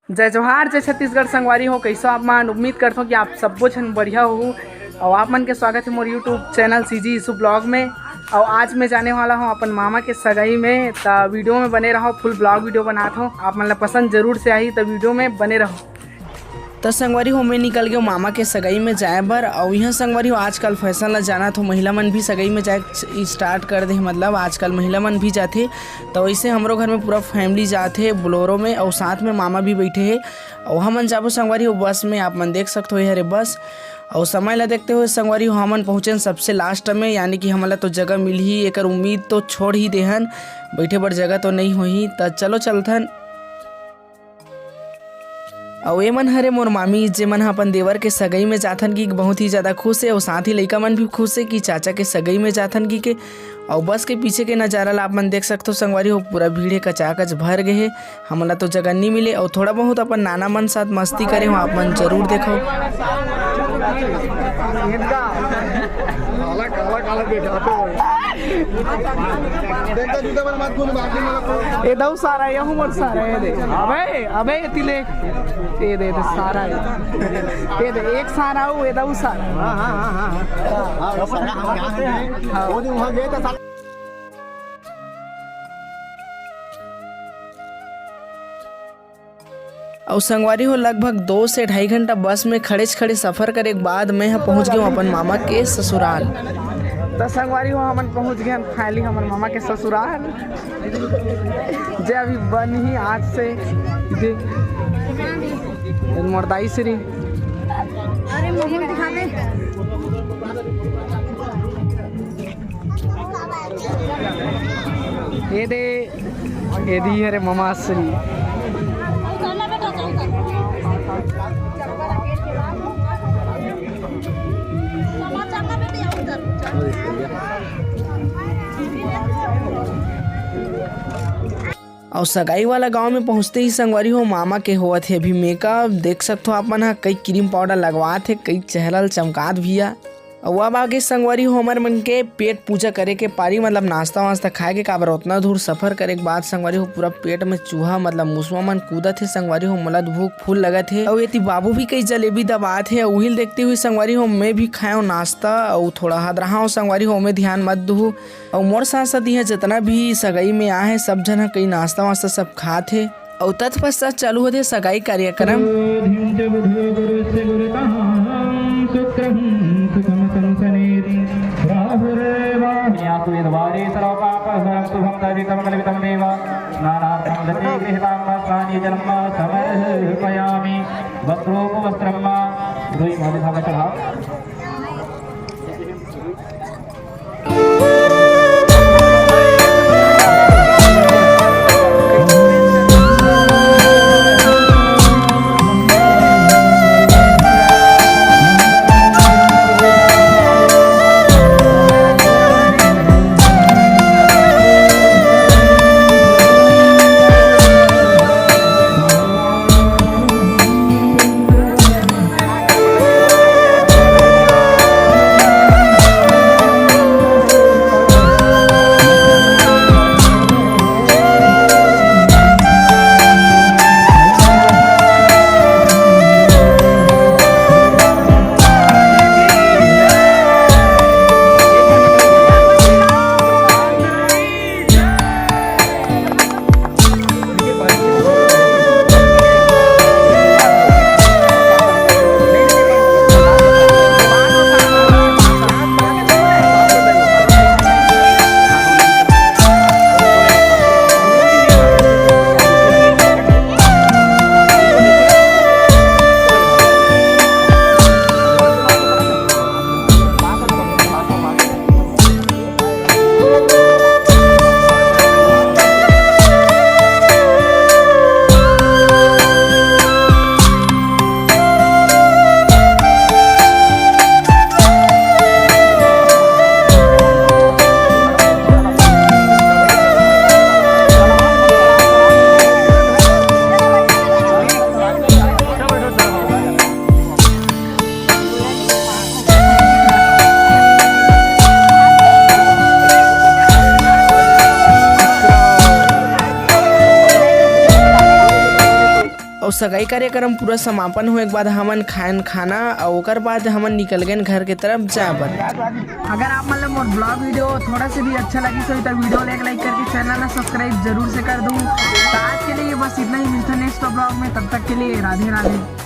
जय जोहार, जय छत्तीसगढ़ संगवारी हो। कैसो आप मन? उम्मीद करता हूँ कि आप सबो झन बढ़िया हो। और आप मन के स्वागत है मोर यूट्यूब चैनल सीजी इसु ब्लॉग में। और आज मैं जाने वाला हूँ अपन मामा के सगाई में। तो वीडियो में बने रहो, फुल ब्लॉग वीडियो बनाता हूँ। आप मन ला पसंद जरूर से आई, तो वीडियो में बने रहो। तो संगवारी हो मैं निकल गया मामा के सगाई में जाए बर। और यहाँ संगवारी हो आजकल फैशन ला जाना तो महिला मन भी सगाई में जाए स्टार्ट कर दे, मतलब आजकल महिला मन भी जाते। तो वैसे हमरो घर में पूरा फैमिली जाते बोलोरो में, और साथ में मामा भी बैठे हैं। और हमन जाबो संगवारी हो बस में। आप मन देख सकते हो ये बस। और समय ला देखते हुए संगवारी हो हमन पहुँचे सबसे लास्ट में, यानी कि हमला तो जगह मिल ही, एक उम्मीद तो छोड़ ही देहन, बैठे बर जगह तो नहीं होही। तो चलो चलथन। और ये मन हरे मोर मामी जे मन अपन देवर के सगाई में जाथन की बहुत ही ज़्यादा खुश है। और साथ ही लइका मन भी खुश है कि चाचा के सगाई में जाथन की के। और बस के पीछे के नज़ारा ला आप मन देख सकते हो संगवारी हो, पूरा भीड़ कचाकच भर गए है। हमला तो जगह नहीं मिले। और थोड़ा बहुत अपन नाना मन साथ मस्ती करे हो, आप मन जरूर देखो। ये दो सारा ये हमर सारा ये दे। अबे अबे तिले ये दे सारा ये दे एक सारा हो, ये दो सारा। हां वो दिन वहां गए तो और संगवारी हो लगभग 2 से 2.5 घंटा बस में खड़े सफ़र करे के बाद मैं पहुंच गया अपन मामा के ससुराल। तो संगवारी हो हमन पहुंच गए फाइनली हमन मामा के ससुराल, जे अभी बन ही आज से मोरदाई श्री। अरे मोहन दिखा दे। ये दी अरे मामा श्री। और सगाई वाला गांव में पहुंचते ही संगवारी हो मामा के हुआ थे अभी मेकअप देख सकते हो आप मन हा, कई क्रीम पाउडर लगवा थे, कई चेहरा चमकात भी है। और अब आगे संगवारी हो हमारे मन के पेट पूजा करे के पारी, मतलब नाश्ता वास्ता खाए के काबर उतना दूर सफर करे के बाद संगवारी हो पूरा पेट में चूहा मतलब मुसवा मन कूदा थे संगवारी हो, मला भूख फूल लगा थे। और ये बाबू भी कई जलेबी दबा थे, वही देखते हुए संगवारी हो मैं भी खाए नाश्ता और थोड़ा हद रहा हूँ संगवारी हो, मैं ध्यान मत दू। और मोर साथ साथ यहाँ जितना भी सगाई में आए सब जन कई नाश्ता वास्ता सब खाते। और तत्पश्चात चालू होते सगाई कार्यक्रम। और सगाई कार्यक्रम पूरा समापन होए के बाद हमन खान खाना और ओकर बाद हमन निकल गए घर के तरफ जाए बर। अगर आप मतलब मोर ब्लॉग वीडियो थोड़ा से भी अच्छा लगी तो वीडियो लाइक करके चैनल ना सब्सक्राइब जरूर से कर दूँ। तो आज के लिए बस इतना ही, मिलता नेक्स्ट ब्लॉग में, तब तक के लिए राधे राधे।